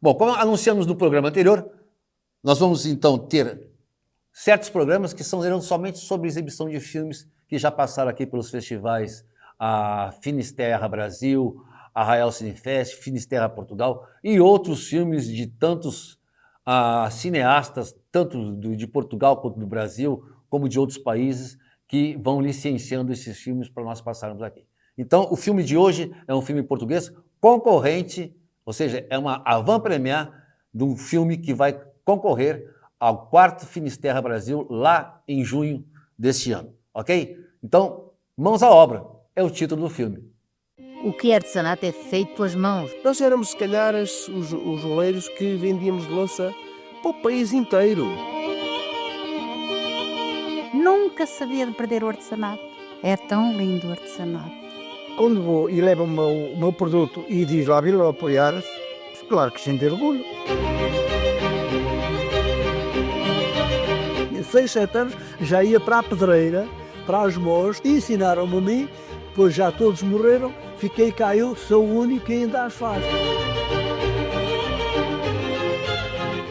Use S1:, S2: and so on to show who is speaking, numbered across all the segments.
S1: Bom, como anunciamos no programa anterior, nós vamos então ter certos programas que serão somente sobre exibição de filmes que já passaram aqui pelos festivais a Finisterra Brasil, Arraial Cinefest, Finisterra Portugal e outros filmes de tantos cineastas, tanto de Portugal quanto do Brasil, como de outros países, que vão licenciando esses filmes para nós passarmos aqui. Então, o filme de hoje é um filme português concorrente, ou seja, é uma avant-première de um filme que vai concorrer ao 4º Finisterra Brasil lá em junho deste ano, ok? Então, mãos à obra, é o título do filme.
S2: O que é artesanato é feito pelas mãos.
S3: Nós éramos, se calhar, os roleiros que vendíamos louça para o país inteiro.
S4: Nunca sabia de perder o artesanato. É tão lindo o artesanato.
S5: Quando vou e levo o meu produto e diz lá, vir apoiar-se, claro que sem ter orgulho. 6, 7 anos já ia para a pedreira, para as mós, e ensinaram-me a mim, depois já todos morreram, fiquei cá eu, sou o único que ainda as faz.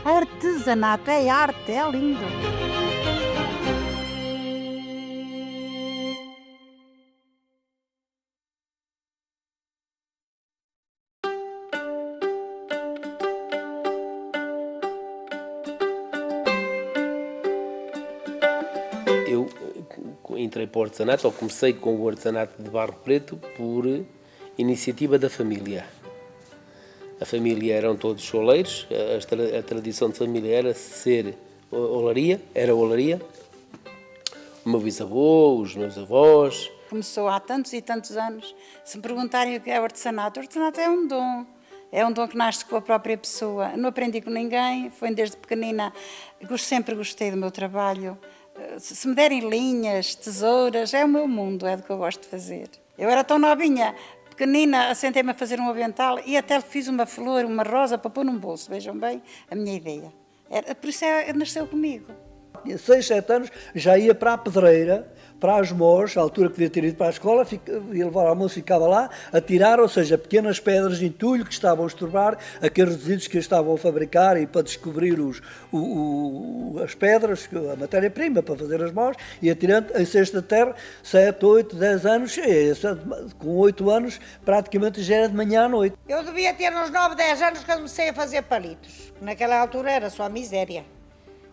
S4: Artesanato é arte, é lindo.
S3: Eu entrei para o artesanato, ou comecei com o artesanato de barro preto por iniciativa da família. A família eram todos choleiros, a tradição de família era ser olaria, era olaria. O meu bisavô, os meus avós.
S4: Começou há tantos e tantos anos. Se me perguntarem o que é o artesanato é um dom. É um dom que nasce com a própria pessoa. Não aprendi com ninguém, foi desde pequenina. Sempre gostei do meu trabalho. Se me derem linhas, tesouras, é o meu mundo, é do que eu gosto de fazer. Eu era tão novinha, pequenina, assentei-me a fazer um avental e até fiz uma flor, uma rosa para pôr num bolso. Vejam bem a minha ideia. Por isso nasceu comigo.
S5: 6, 7 anos já ia para a pedreira, para as mós, à altura que devia ter ido para a escola, ia levar almoço, ficava lá a tirar, ou seja, pequenas pedras de entulho que estavam a estorbar, aqueles resíduos que eles estavam a fabricar e para descobrir as pedras, a matéria-prima para fazer as mós, ia tirando em cesta de terra, 7, 8, 10 anos, com 8 anos praticamente já era de manhã à noite.
S6: Eu devia ter uns 9, 10 anos que comecei a fazer palitos. Naquela altura era só miséria.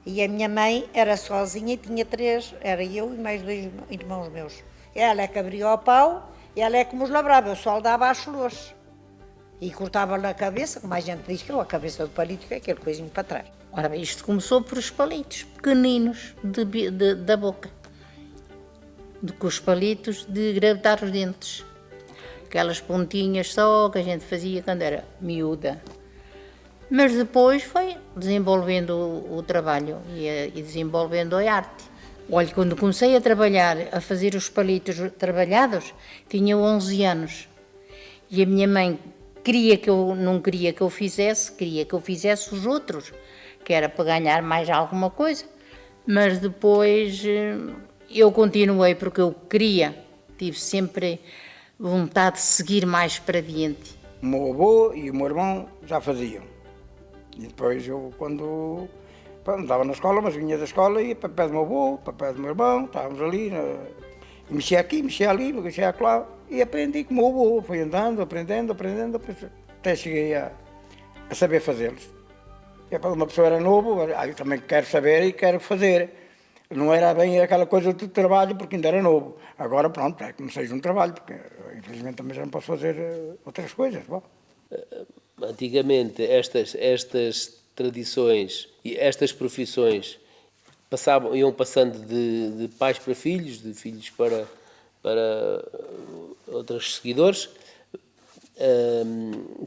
S6: E a minha mãe era sozinha e tinha 3, era eu e mais 2 irmãos meus. Ela é que abria o pau e ela é que nos labrava, eu só lhe dava as flores. E cortava-lhe a cabeça, como a gente diz que a cabeça do palito, que é aquele coisinho para trás.
S2: Ora bem, isto começou por os palitos pequeninos da boca. Com os palitos de gravetar os dentes. Aquelas pontinhas só que a gente fazia quando era miúda. Mas depois foi desenvolvendo o trabalho e desenvolvendo a arte. Olha, quando comecei a trabalhar, a fazer os palitos trabalhados, tinha 11 anos. E a minha mãe não queria que eu fizesse, queria que eu fizesse os outros, que era para ganhar mais alguma coisa. Mas depois eu continuei porque eu queria, tive sempre vontade de seguir mais para diante.
S5: O meu avô e o meu irmão já faziam. E depois eu, quando andava na escola, mas vinha da escola e ia para o pé do meu avô, para o pé do meu irmão, estávamos ali, e mexia aqui, mexia ali, mexia acolá, e aprendi com o meu avô, fui andando, aprendendo, até cheguei a saber fazê-los. E para uma pessoa era novo, eu também quero saber e quero fazer. Não era bem aquela coisa do trabalho, porque ainda era novo. Agora, pronto, é que não seja um trabalho, porque infelizmente também já não posso fazer outras coisas. Bom.
S3: Antigamente estas tradições e estas profissões iam passando de pais para filhos, de filhos para outros seguidores,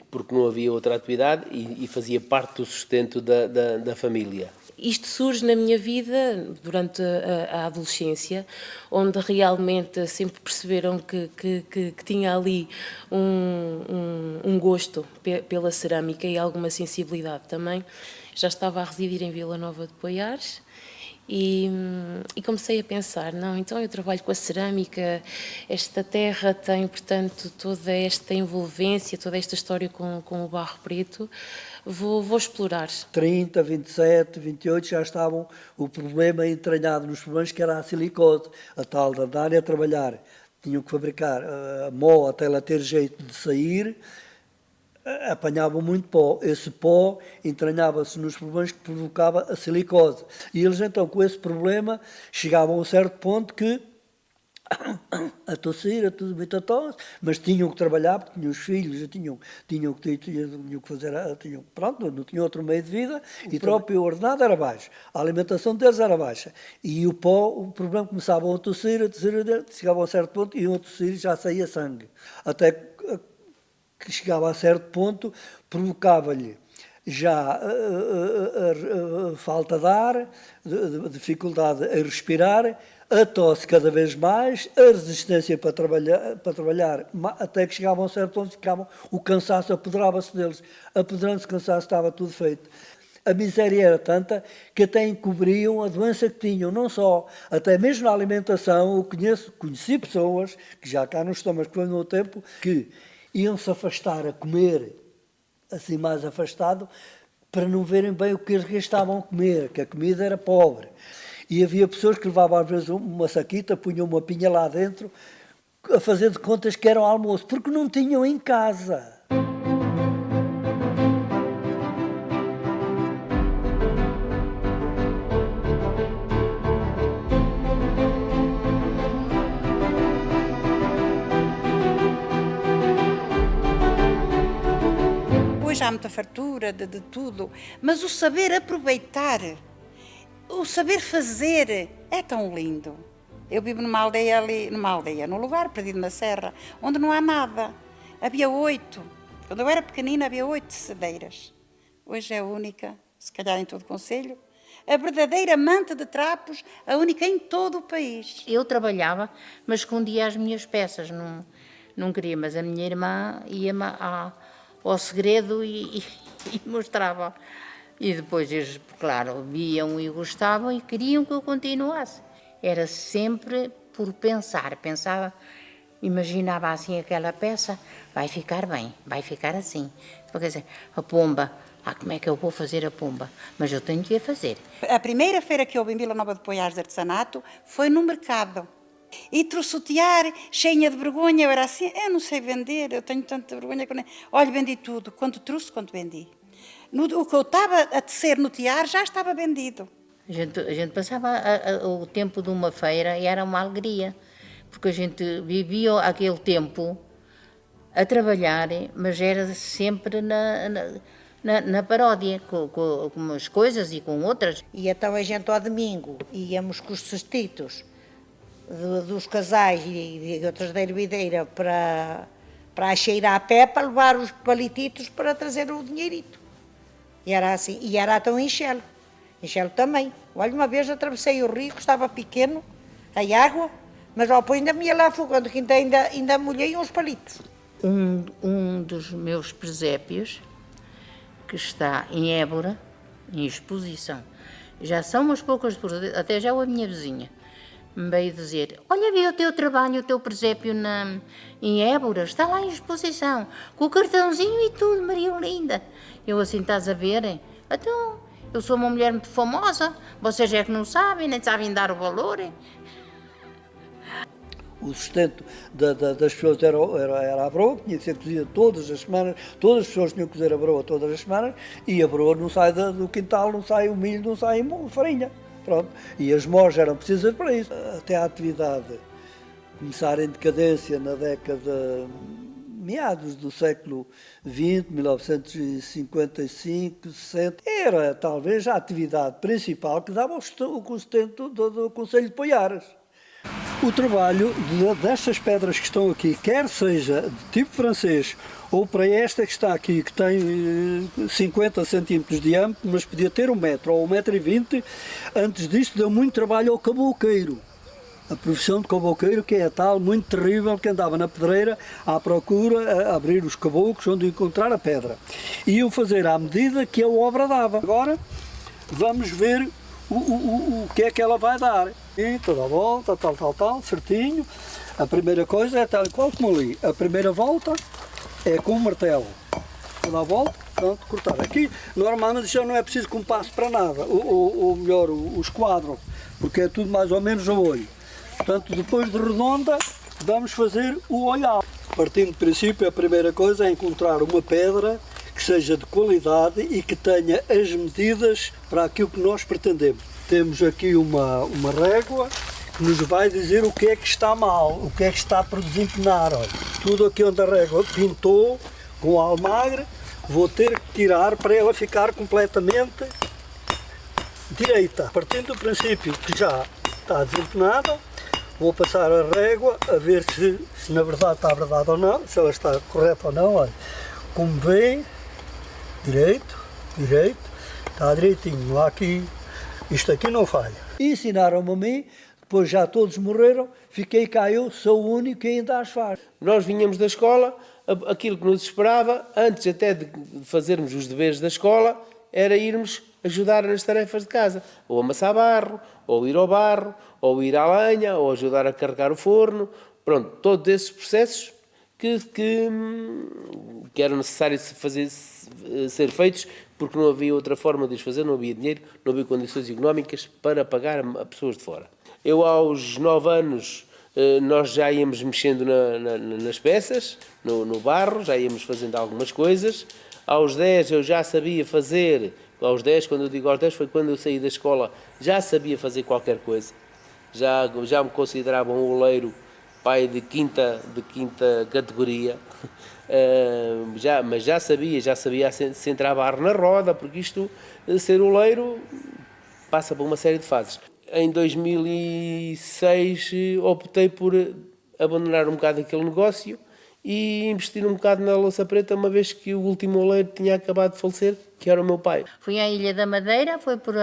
S3: porque não havia outra atividade e fazia parte do sustento da família.
S7: Isto surge na minha vida durante a adolescência, onde realmente sempre perceberam que tinha ali um gosto pela cerâmica e alguma sensibilidade também. Já estava a residir em Vila Nova de Poiares E comecei a pensar, não, então eu trabalho com a cerâmica, esta terra tem, portanto, toda esta envolvência, toda esta história com o barro preto, vou explorar.
S8: 30, 27, 28 já estavam o problema entranhado nos pulmões, que era a silicose, a tal de andarem a trabalhar. Tinham que fabricar a mó até ela ter jeito de sair, apanhavam muito pó. Esse pó entranhava-se nos pulmões que provocava a silicose. E eles então, com esse problema, chegavam a um certo ponto que a tossir, a tudo muito a tosse, mas tinham que trabalhar, porque tinham os filhos, tinham que fazer, pronto, não tinham outro meio de vida, e o próprio ordenado era baixo, a alimentação deles era baixa, e o pó, o problema, começavam a tossir, chegavam a certo ponto, iam a tossir e já saía sangue, até que chegava a certo ponto, provocava-lhe já a falta de ar, dificuldade a respirar, a tosse cada vez mais, a resistência para trabalhar, até que chegavam a um certo ponto, o cansaço apoderava-se deles. Apoderando-se, o cansaço, estava tudo feito. A miséria era tanta que até encobriam a doença que tinham, não só, até mesmo na alimentação. Eu conheci pessoas, que já cá não estão, mas que foi no tempo, que iam-se afastar a comer, assim mais afastado, para não verem bem o que eles estavam a comer, que a comida era pobre. E havia pessoas que levavam às vezes uma saquita, punham uma pinha lá dentro, a fazer de contas que era um almoço, porque não tinham em casa.
S4: Hoje há muita fartura de tudo, mas o saber aproveitar, o saber fazer é tão lindo. Eu vivo numa aldeia ali, num lugar perdido na serra, onde não há nada. Havia 8. Quando eu era pequenina havia 8 tecedeiras. Hoje é a única, se calhar em todo o concelho. A verdadeira manta de trapos, a única em todo o país.
S2: Eu trabalhava, mas escondia as minhas peças, não queria, mas a minha irmã ia-me ao segredo e mostrava. E depois eles, claro, viam e gostavam e queriam que eu continuasse. Era sempre por pensar. Pensava, imaginava assim aquela peça, vai ficar bem, vai ficar assim. Quer dizer, a pomba, como é que eu vou fazer a pomba? Mas eu tenho que a fazer.
S4: A primeira feira que houve em Vila Nova de Poiares de artesanato foi no mercado. E trouxe o tiar, cheia de vergonha, eu era assim, eu não sei vender, eu tenho tanta vergonha. Olha, vendi tudo, quanto trouxe, quanto vendi. O que eu estava a tecer no tiar já estava vendido.
S2: A gente passava o tempo de uma feira e era uma alegria, porque a gente vivia aquele tempo a trabalhar, mas era sempre na paródia, com umas coisas e com outras.
S6: E então a gente ao domingo íamos com os cestitos dos casais e de outras da hervideira para a cheira a pé, para levar os palititos para trazer o dinheirito. E era assim, e era tão enxelo também. Olha, uma vez atravessei o rio, estava pequeno, a água, mas depois ainda me ia lá afogando, que ainda molhei uns palitos.
S2: Um dos meus presépios, que está em Évora, em exposição, já são umas poucas, até já a minha vizinha me veio dizer, olha, vi o teu trabalho, o teu presépio em Évora, está lá em exposição, com o cartãozinho e tudo, Maria Olinda. Eu assim, estás a ver? Então, eu sou uma mulher muito famosa, vocês é que não sabem, nem sabem dar o valor.
S8: O sustento das pessoas era a broa, que tinha que ser cozida todas as semanas, todas as pessoas tinham que cozer a broa todas as semanas, e a broa não sai do quintal, não sai o milho, não sai a farinha. Pronto. E as mós eram precisas para isso. Até a atividade começar em decadência na década, meados do século XX, 1955, 60, era talvez a atividade principal que dava o sustento do Concelho de Poiares. O trabalho destas pedras que estão aqui, quer seja de tipo francês ou para esta que está aqui, que tem 50 centímetros de diâmetro, mas podia ter 1 metro ou 1,20 m, antes disto deu muito trabalho ao caboqueiro. A profissão de caboqueiro, que é a tal muito terrível, que andava na pedreira à procura, a abrir os caboclos onde encontrar a pedra. Iam fazer à medida que a obra dava. Agora vamos ver o que é que ela vai dar. E toda a volta, tal, certinho. A primeira coisa é tal e qual como ali. A primeira volta é com o martelo. Toda a volta, pronto, cortar. Aqui, normalmente já não é preciso compasso para nada. Ou melhor, o esquadro, porque é tudo mais ou menos a olho. Portanto, depois de redonda, vamos fazer o olhar. Partindo do princípio, a primeira coisa é encontrar uma pedra que seja de qualidade e que tenha as medidas para aquilo que nós pretendemos. Temos aqui uma régua que nos vai dizer o que é que está mal, o que é que está por desempenar. Olha, tudo aqui onde a régua pintou com almagre, vou ter que tirar para ela ficar completamente direita. Partindo do princípio que já está desempenada, vou passar a régua a ver se na verdade está verdade ou não, se ela está correta ou não. Olha, como vêem, direito, está direitinho, não há aqui, isto aqui não falha. E ensinaram-me a mim, depois já todos morreram, fiquei cá eu, sou o único que ainda as faz.
S3: Nós vinhamos da escola, aquilo que nos esperava, antes até de fazermos os deveres da escola, era irmos ajudar nas tarefas de casa, ou amassar barro, ou ir ao barro, ou ir à lenha, ou ajudar a carregar o forno, pronto, todos esses processos que eram necessários ser feitos, porque não havia outra forma de os fazer, não havia dinheiro, não havia condições económicas para pagar a pessoas de fora. Eu, aos 9 anos, nós já íamos mexendo nas peças, no barro, já íamos fazendo algumas coisas. Aos 10 eu já sabia fazer, aos 10, quando eu digo aos 10, foi quando eu saí da escola, já sabia fazer qualquer coisa. Já me consideravam um oleiro, pai de quinta categoria, mas já sabia centrar barro na roda, porque isto, ser oleiro, passa por uma série de fases. Em 2006 optei por abandonar um bocado aquele negócio e investir um bocado na louça preta, uma vez que o último oleiro tinha acabado de falecer, que era o meu pai.
S2: Fui à Ilha da Madeira, foi por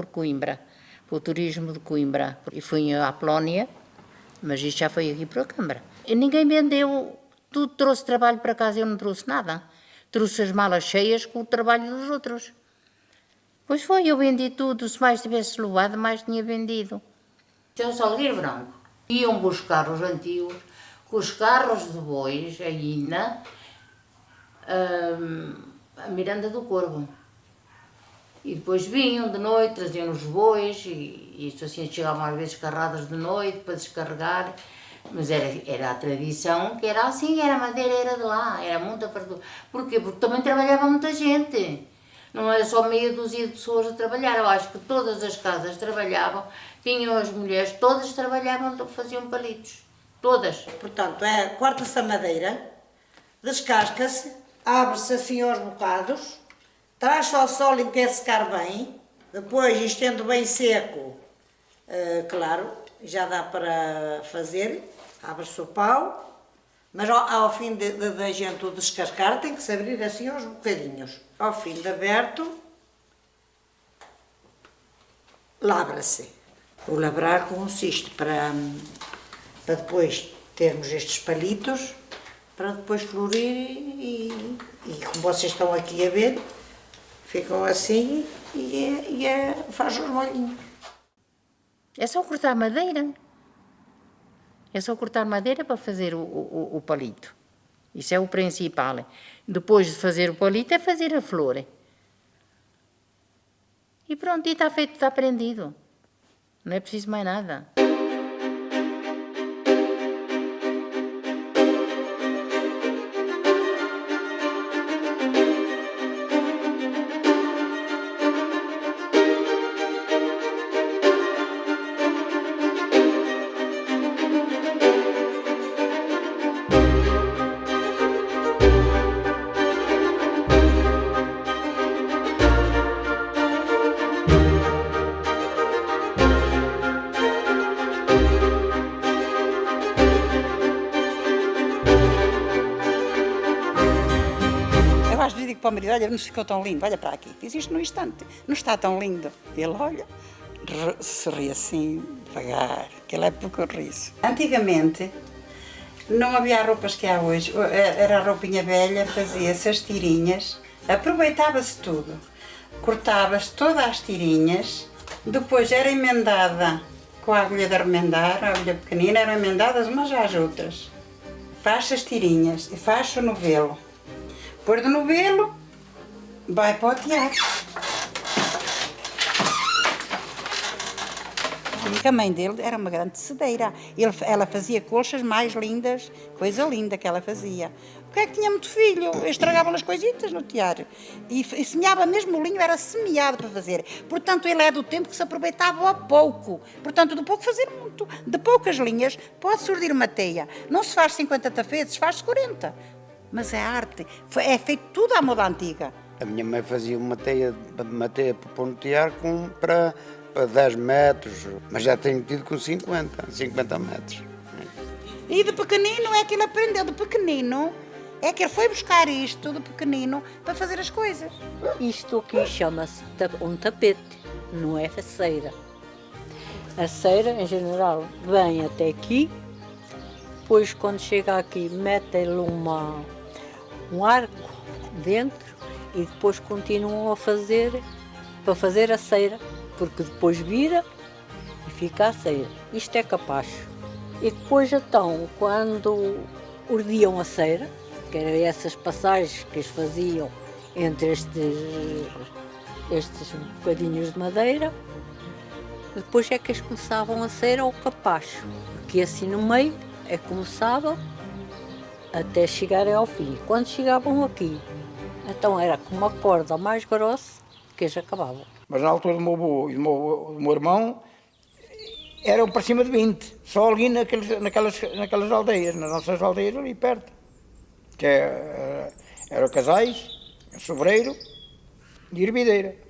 S2: Coimbra, por o turismo de Coimbra, e fui à Polónia, mas isto já foi aqui para a Câmara. E ninguém vendeu, tudo trouxe trabalho para casa, eu não trouxe nada. Trouxe as malas cheias com o trabalho dos outros. Pois foi, eu vendi tudo, se mais tivesse levado, mais tinha vendido. Tinha o Salgueiro Branco. Iam buscar os antigos, com os carros de bois, ainda, a Miranda do Corvo. E depois vinham de noite, traziam os bois, e isto assim, chegavam às vezes carradas de noite para descarregar. Mas era a tradição, que era assim, era madeira, era de lá, era muita fartura. Porquê? Porque também trabalhava muita gente. Não era só meia dúzia de pessoas a trabalhar, eu acho que todas as casas trabalhavam, tinham as mulheres, todas trabalhavam, faziam palitos, todas.
S6: Portanto, corta-se a madeira, descasca-se, abre-se assim aos bocados, traz-se ao sol e quer secar bem, depois estendo bem seco, claro, já dá para fazer, abre-se o pau, mas ao fim da gente o descascar tem que se abrir assim aos bocadinhos. Ao fim de aberto, labra-se. O labrar consiste para depois termos estes palitos, para depois florir e como vocês estão aqui a ver, ficam assim e faz os molhinhos.
S2: É só cortar madeira. É só cortar madeira para fazer o palito. Isso é o principal. Depois de fazer o palito é fazer a flor. E pronto, e está feito, está prendido. Não é preciso mais nada.
S4: Para o marido, olha, não ficou tão lindo, olha para aqui, fiz isto num instante, não está tão lindo. Ele olha, sorri assim, devagar, aquela época eu riso. Antigamente, não havia roupas que há hoje, era a roupinha velha, fazia-se as tirinhas, aproveitava-se tudo, cortava-se todas as tirinhas, Depois era emendada com a agulha de remendar, a agulha pequenina, eram emendadas umas às outras. Faz as tirinhas e faz o novelo. Depois do novelo, vai para o teatro. A mãe dele era uma grande tecedeira. Ela fazia colchas mais lindas, coisa linda que ela fazia. Porque é que tinha muito filho? Estragavam as coisitas no tear. E semeava mesmo o linho, era semeado para fazer. Portanto, ele é do tempo que se aproveitava a pouco. Portanto, de pouco fazer muito. De poucas linhas pode surgir uma teia. Não se faz 50 tapetes, faz 40. Mas é arte. É feito tudo à moda antiga.
S5: A minha mãe fazia uma teia para pôr no tear para 10 metros, mas já tenho tido com 50 metros.
S4: E de pequenino é que ele aprendeu, de pequenino, é que ele foi buscar isto de pequenino para fazer as coisas.
S9: Isto aqui chama-se um tapete, não é a ceira. A ceira, em geral, vem até aqui, depois quando chega aqui mete-lhe um arco dentro e depois continuam para fazer a ceira, porque depois vira e fica a ceira. Isto é capacho. E depois então, quando urdiam a ceira, que eram essas passagens que eles faziam entre estes bocadinhos de madeira, depois é que eles começavam a cera ao capacho, porque assim no meio é que começavam até chegarem ao fim. Quando chegavam aqui, então era com uma corda mais grossa que eles acabavam.
S5: Mas na altura do meu avô e do meu irmão, eram para cima de 20, só ali naquelas aldeias, nas nossas aldeias ali perto. Que eram Casais, Sobreiro e Hervideira.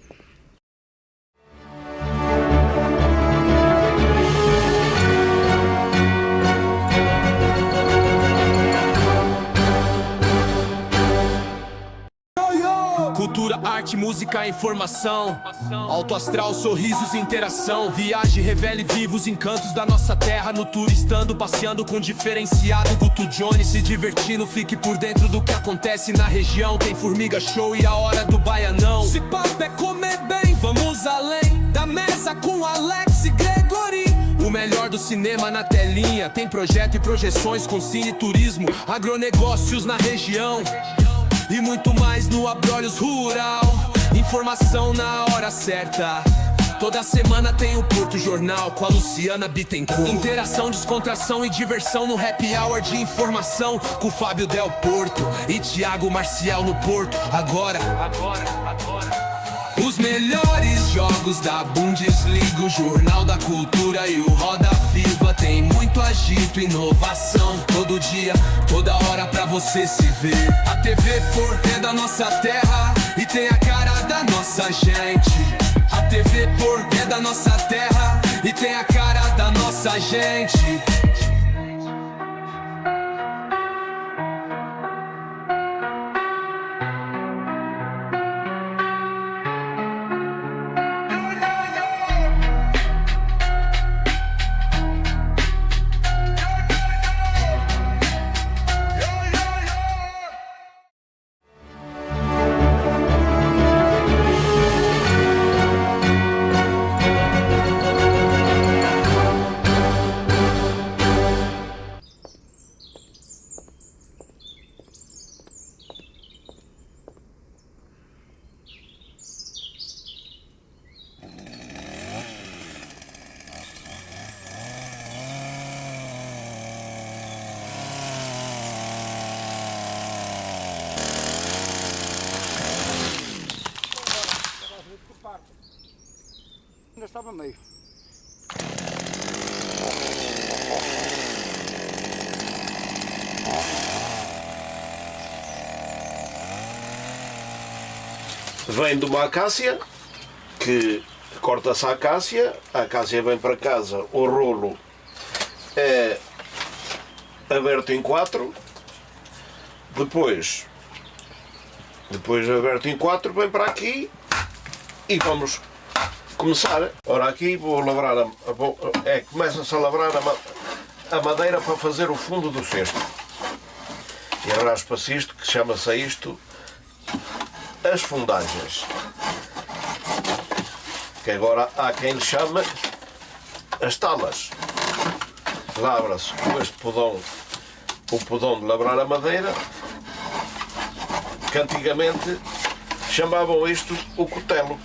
S10: Cultura, arte, música, informação. Alto astral, sorrisos, interação. Viagem, revele vivos encantos da nossa terra. No turistando, passeando com diferenciado. Guto Johnny se divertindo, fique por dentro do que acontece na região. Tem formiga show e a hora do baianão. Se papo é comer bem, vamos além da mesa com Alex e Gregory. O melhor do cinema na telinha. Tem projeto e projeções com cine, turismo, agronegócios na região. E muito mais no Abrolhos Rural. Informação na hora certa. Toda semana tem o Porto Jornal com a Luciana Bittencourt. Interação, descontração e diversão no happy hour de informação com Fábio Del Porto e Thiago Marcial no Porto. Agora. Os melhores jogos da Bundesliga, o Jornal da Cultura e o Roda Viva. Tem muito agito, inovação, todo dia, toda hora pra você se ver. A TV Porto é da nossa terra e tem a cara da nossa gente. A TV Porto é da nossa terra e tem a cara da nossa gente.
S5: Ainda estava meio.
S11: Vem de uma acácia, que corta-se a acácia vem para casa, o rolo é aberto em 4, depois aberto em 4 vem para aqui e vamos começar. Ora, aqui vou lavrar, começa-se a lavrar a madeira para fazer o fundo do cesto. E raspa-se isto, que chama-se isto as fundagens. que agora há quem lhe chame as talas. Labra-se com este podão, o podão de labrar a madeira, que antigamente chamavam isto o cutelo.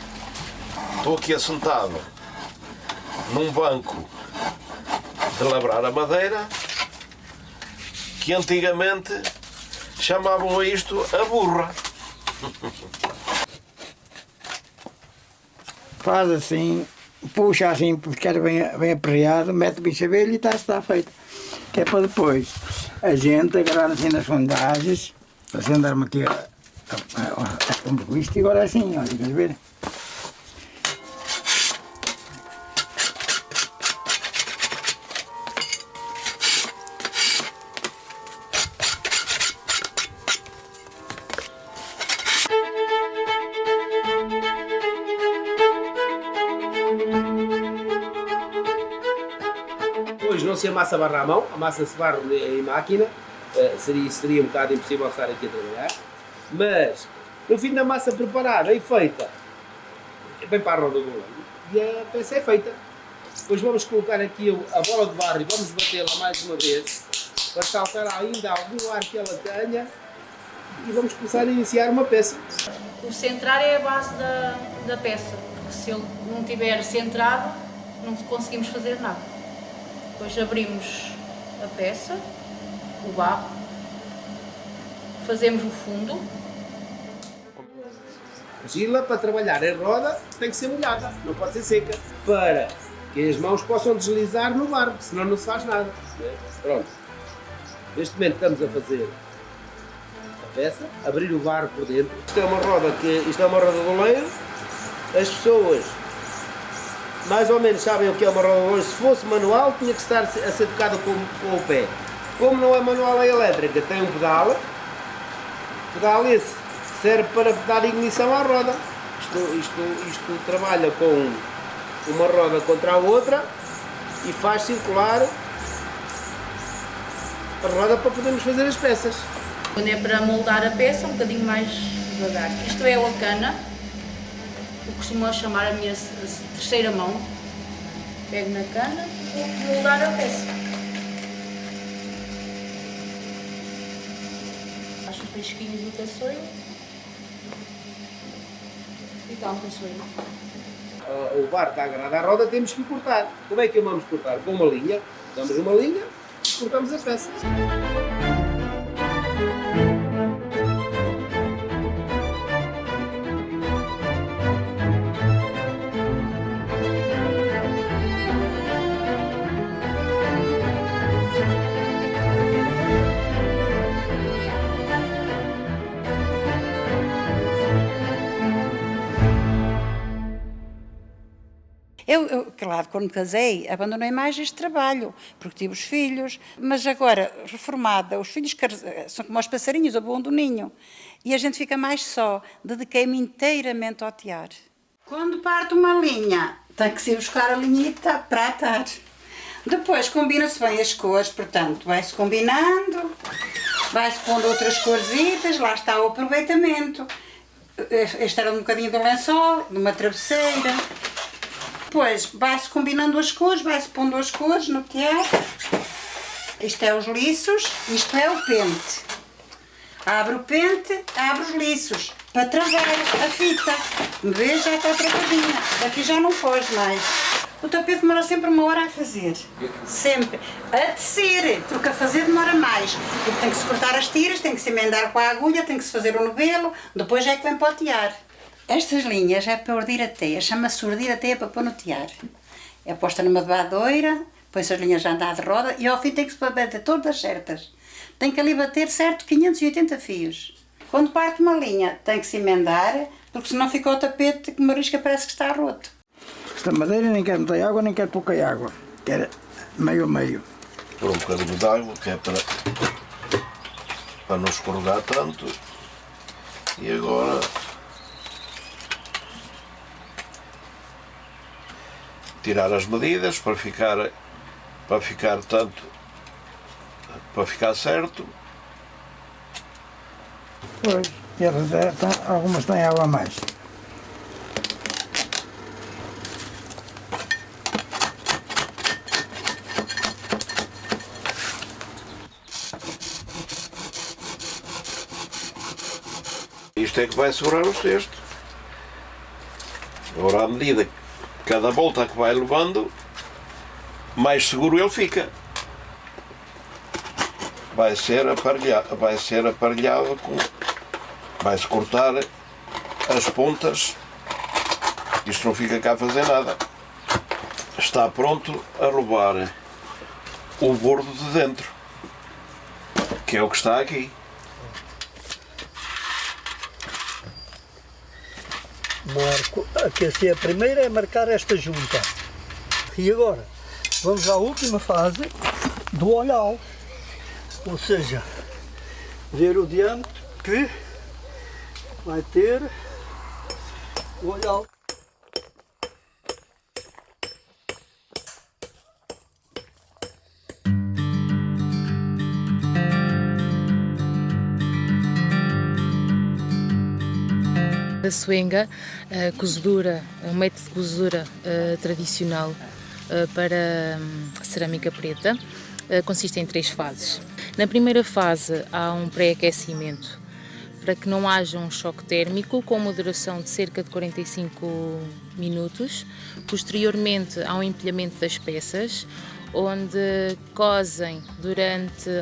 S11: Estou aqui assentado num banco de labrar a madeira, que antigamente chamavam a isto a burra.
S5: Faz assim, puxa assim, porque era bem aperreado, mete bem chaveiro e está feito. Que é para depois a gente agarrar assim nas sondagens, assim andar-me aqui com isto, e agora é assim, olha, queres ver?
S3: Hoje não se amassa a barra à mão, amassa-se barro em máquina, seria um bocado impossível estar aqui a trabalhar, mas no fim da massa preparada e feita, vem para a roda do leite e a peça é feita. Depois vamos colocar aqui a bola de barro e vamos batê-la mais uma vez, para saltar ainda algum ar que ela tenha, e vamos começar a iniciar uma peça.
S12: O centrar é a base da peça, porque se ele não estiver centrado, não conseguimos fazer nada. Depois abrimos a peça, o barro, fazemos o fundo.
S3: A argila, para trabalhar em roda, tem que ser molhada, não pode ser seca, para que as mãos possam deslizar no barro, senão não se faz nada. Pronto. Neste momento estamos a fazer a peça, abrir o barro por dentro. Isto é uma roda de oleiro. As pessoas mais ou menos sabem o que é uma roda de oleiro. Se fosse manual, tinha que estar a ser tocada com o pé. Como não é manual, é elétrica, tem um pedal. O pedal esse serve para dar ignição à roda. Isto trabalha com uma roda contra a outra e faz circular a roda para podermos fazer as peças.
S12: Quando é para moldar a peça, um bocadinho mais devagar. Isto é a cana, eu costumo chamar a minha terceira mão. Pego na cana e vou moldar a peça. Acho os pesquinhos do caçoeiro e está um caçoeiro.
S3: O barro está agarrado à roda, temos que cortar. Como é que o vamos cortar? Com uma linha. Damos uma linha e cortamos as peças.
S4: Eu, claro, quando me casei, abandonei mais este trabalho, porque tive os filhos, mas agora, reformada, os filhos são como os passarinhos, o bom do ninho, e a gente fica mais só. Dediquei-me inteiramente ao tear. Quando parte uma linha, tem que se ir buscar a linhita para atar. Depois combina-se bem as cores, portanto, vai-se combinando, vai-se pondo outras corzitas, lá está o aproveitamento. Este era um bocadinho do lençol, de uma travesseira. Depois vai-se combinando as cores, vai-se pondo as cores no tear. Isto é os liços, isto é o pente. Abre o pente, abre os liços, para travar a fita. Me vejo, já está travadinha, daqui já não foge mais. O tapete demora sempre 1 hora a fazer, sempre. A tecer, porque a fazer demora mais. Porque tem que se cortar as tiras, tem que se emendar com a agulha, tem que se fazer o novelo, depois é que vem para o tear. Estas linhas é para urdir a teia, chama-se urdir a teia para pôr no tear. É posta numa debadoira, põe-se as linhas a andar de roda e ao fim tem que se bater todas certas. Tem que ali bater certo 580 fios. Quando parte uma linha tem que se emendar, porque senão fica o tapete que uma risca parece que está roto.
S5: Esta madeira nem quer muita água, nem quer pouca água. Quer meio a meio.
S11: Por um bocadinho de água, que é para não escorregar tanto. E agora tirar as medidas para ficar certo.
S5: Pois, e algumas têm água a mais.
S11: Isto é que vai segurar o cesto. Agora, à medida que cada volta que vai levando, mais seguro ele fica. Vai ser aparelhado com... Vai-se cortar as pontas. Isto não fica cá a fazer nada. Está pronto a levar o bordo de dentro, que é o que está aqui.
S8: Marco, aquecer a primeira é marcar esta junta. E agora, vamos à última fase do olhal. Ou seja, ver o diâmetro que vai ter o olhal.
S7: A suenga, a cozedura, um método de cozedura tradicional para cerâmica preta, consiste em 3 fases. Na primeira fase há um pré-aquecimento para que não haja um choque térmico com uma duração de cerca de 45 minutos. Posteriormente há um empilhamento das peças, onde cozem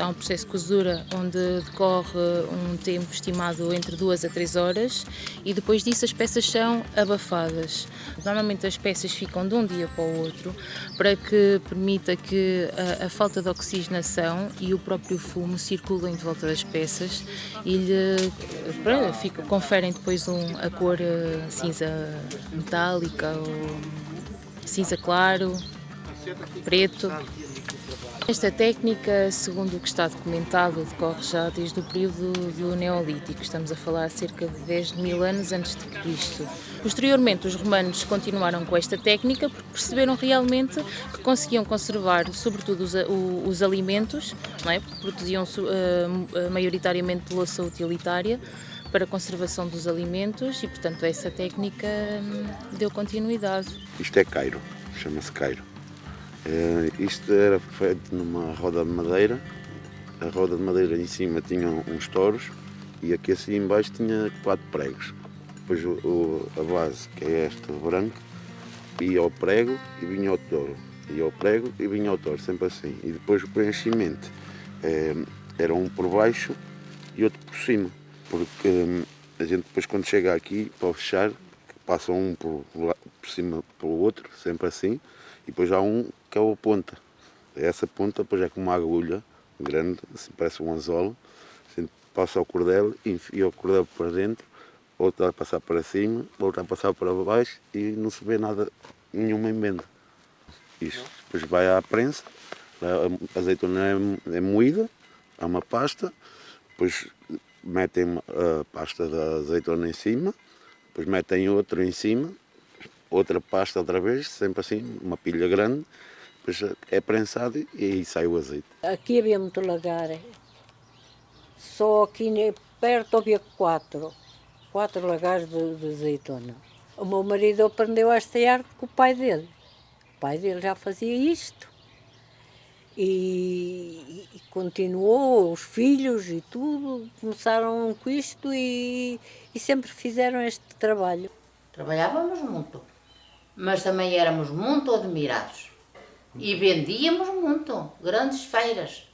S7: há um processo de cozedura onde decorre um tempo estimado entre 2 a 3 horas e depois disso as peças são abafadas. Normalmente as peças ficam de um dia para o outro para que permita que a falta de oxigenação e o próprio fumo circulem de volta das peças e conferem depois a cor cinza metálica ou cinza claro, preto. Esta técnica, segundo o que está documentado, decorre já desde o período do Neolítico. Estamos a falar cerca de 10.000 anos antes de Cristo. Posteriormente, os romanos continuaram com esta técnica porque perceberam realmente que conseguiam conservar, sobretudo, os alimentos, não é? Porque protegiam-se maioritariamente pela saúde utilitária para a conservação dos alimentos e, portanto, essa técnica deu continuidade.
S13: Isto é cairo, chama-se cairo. Isto era feito numa roda de madeira. A roda de madeira em cima tinha uns touros e aqui assim em baixo tinha 4 pregos. Depois a base, que é esta branca, ia ao prego e vinha ao touro. Ia ao prego e vinha ao touro, sempre assim. E depois o preenchimento era um por baixo e outro por cima. Porque a gente depois quando chega aqui para fechar, passa um por cima pelo outro, sempre assim. E depois há um que é a ponta. Essa ponta depois é com uma agulha grande, assim, parece um anzol. A gente passa o cordel, enfia o cordel para dentro, outra a passar para cima, outra a passar para baixo e não se vê nada, nenhuma emenda. Isto depois vai à prensa, a azeitona é moída, há uma pasta, depois metem a pasta da azeitona em cima, depois metem outra em cima, outra pasta outra vez, sempre assim, uma pilha grande, depois é prensado e aí sai o azeite.
S9: Aqui havia muito lagar, só aqui perto havia 4 lagares de azeitona. O meu marido aprendeu esta arte com o pai dele. O pai dele já fazia isto e continuou, os filhos e tudo, começaram com isto e sempre fizeram este trabalho.
S2: Trabalhávamos muito, mas também éramos muito admirados e vendíamos muito, grandes feiras.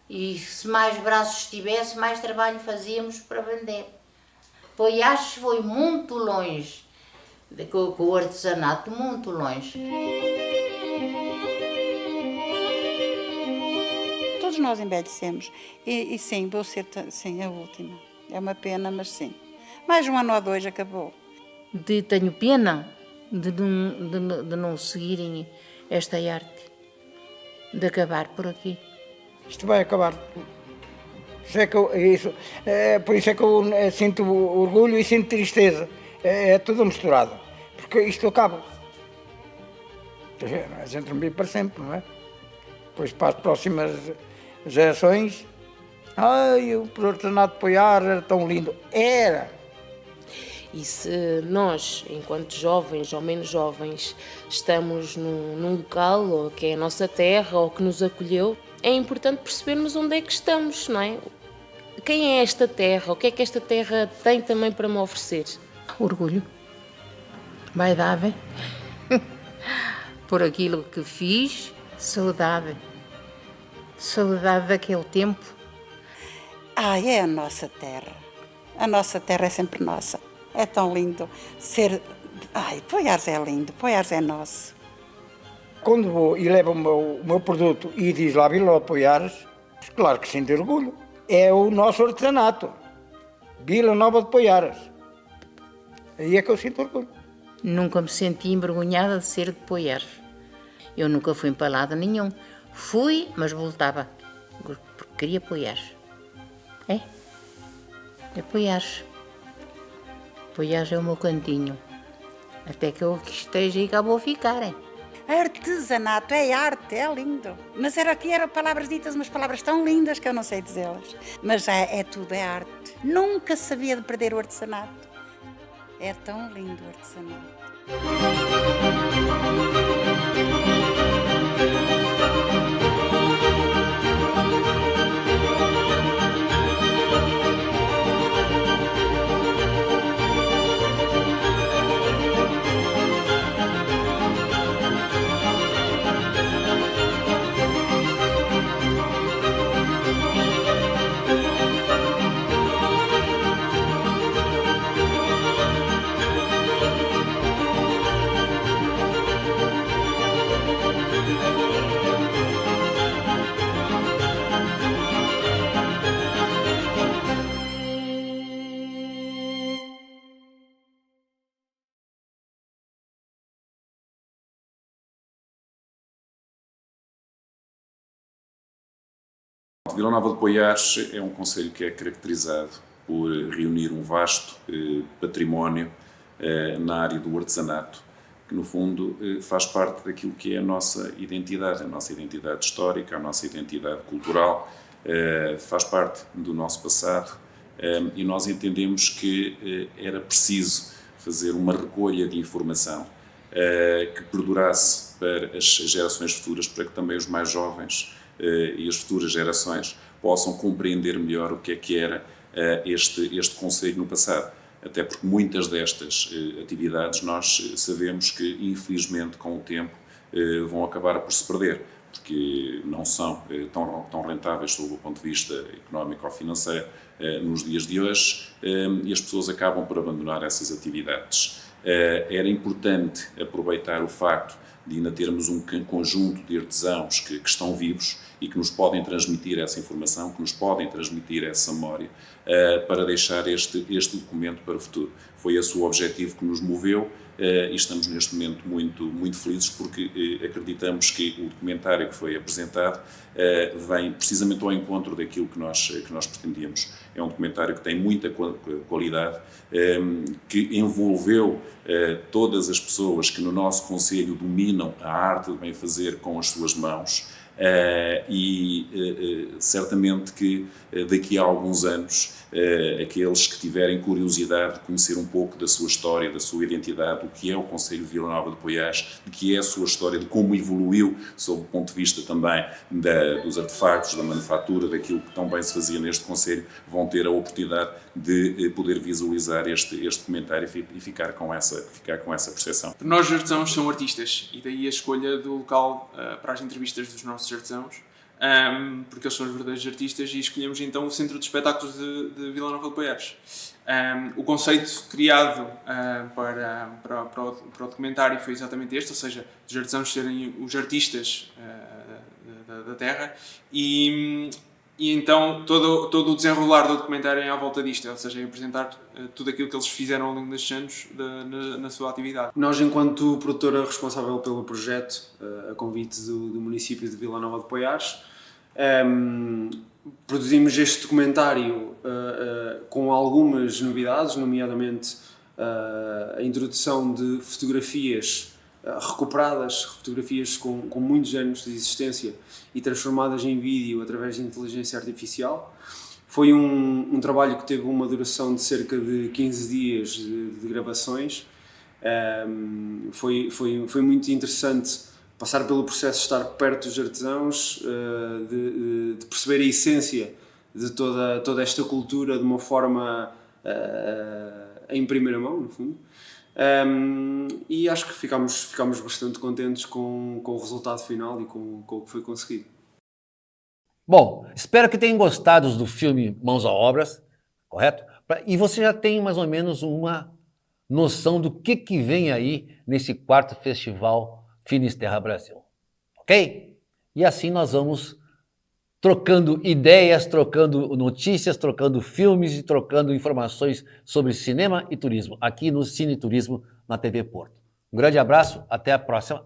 S2: E se mais braços tivesse, mais trabalho fazíamos para vender. Acho que foi muito longe, com o artesanato, muito longe.
S4: Todos nós envelhecemos e sim, vou ser sim, a última. É uma pena, mas sim. Mais 1 ano ou 2 acabou.
S2: Tenho pena de não seguirem esta arte, de acabar por aqui.
S5: Isto vai acabar. Por isso é que eu sinto orgulho e sinto tristeza. É tudo misturado. Porque isto acaba. A gente não vive para sempre, não é? Depois para as próximas gerações. O artesanato de Poiares era tão lindo. Era!
S7: E se nós, enquanto jovens ou menos jovens, estamos num local, ou que é a nossa terra, ou que nos acolheu, é importante percebermos onde é que estamos, não é? quem é esta terra? O que é que esta terra tem também para me oferecer?
S2: Orgulho. Vaidade. Por aquilo que fiz, saudade. Saudade daquele tempo.
S4: É a nossa terra. A nossa terra é sempre nossa. É tão lindo ser... Poiares é lindo, Poiares é nosso.
S5: Quando vou e levo o meu produto e diz lá Vila Nova de Poiares, claro que sinto orgulho. É o nosso artesanato. Vila Nova de Poiares. Aí é que eu sinto orgulho.
S2: Nunca me senti envergonhada de ser de Poiares. Eu nunca fui empalada nenhum. Fui, mas voltava. Porque queria Poiares. É Poiares. Poiares é o meu cantinho. Até que eu esteja e cá vou ficar, hein?
S4: Artesanato é arte, é lindo. Mas eram palavras ditas, umas palavras tão lindas que eu não sei dizê-las. Mas tudo, é arte. Nunca sabia de perder o artesanato. É tão lindo o artesanato.
S14: Vila Nova de Poiares é um concelho que é caracterizado por reunir um vasto património na área do artesanato, que no fundo faz parte daquilo que é a nossa identidade histórica, a nossa identidade cultural, faz parte do nosso passado e nós entendemos que era preciso fazer uma recolha de informação que perdurasse para as gerações futuras, para que também os mais jovens e as futuras gerações possam compreender melhor o que era este concelho no passado. Até porque muitas destas atividades nós sabemos que, infelizmente, com o tempo, vão acabar por se perder, porque não são tão rentáveis sob o ponto de vista económico ou financeiro nos dias de hoje e as pessoas acabam por abandonar essas atividades. Era importante aproveitar o facto de ainda termos um conjunto de artesãos que estão vivos e que nos podem transmitir essa informação, que nos podem transmitir essa memória, para deixar este documento para o futuro. Foi esse o objetivo que nos moveu e estamos neste momento muito felizes porque acreditamos que o documentário que foi apresentado vem precisamente ao encontro daquilo que nós pretendíamos. É um documentário que tem muita qualidade, que envolveu todas as pessoas que no nosso concelho dominam a arte de bem fazer com as suas mãos certamente que daqui a alguns anos aqueles que tiverem curiosidade de conhecer um pouco da sua história, da sua identidade, do que é o concelho de Vila Nova de Poiares, de que é a sua história, de como evoluiu sob o ponto de vista também dos artefactos, da manufatura, daquilo que tão bem se fazia neste concelho, vão ter a oportunidade de poder visualizar este documentário e ficar com essa percepção.
S15: Nós, artesãos, somos artistas e daí a escolha do local para as entrevistas dos nossos artesãos, porque eles são os verdadeiros artistas e escolhemos então o Centro de Espetáculos de Vila Nova de Poiares. O conceito criado para o documentário foi exatamente este, ou seja, os artesãos serem os artistas da terra e então todo o desenrolar do documentário é à volta disto, ou seja, é apresentar tudo aquilo que eles fizeram ao longo destes anos na sua atividade. Nós, enquanto produtora responsável pelo projeto, a convite do município de Vila Nova de Poiares, produzimos este documentário com algumas novidades, nomeadamente a introdução de fotografias recuperadas, fotografias com muitos anos de existência e transformadas em vídeo através de inteligência artificial. Foi um trabalho que teve uma duração de cerca de 15 dias de gravações. Foi muito interessante passar pelo processo de estar perto dos artesãos, de perceber a essência
S16: de toda esta cultura de uma forma em primeira mão, no fundo. E acho que ficámos bastante contentes com o resultado final e com o que foi conseguido.
S1: Bom, espero que tenham gostado do filme Mãos à Obras, correto? E você já tem mais ou menos uma noção do que vem aí nesse 4º Festival Finisterra Brasil, ok? E assim nós vamos trocando ideias, trocando notícias, trocando filmes e trocando informações sobre cinema e turismo, aqui no Cine Turismo na TV Porto. Um grande abraço, até a próxima.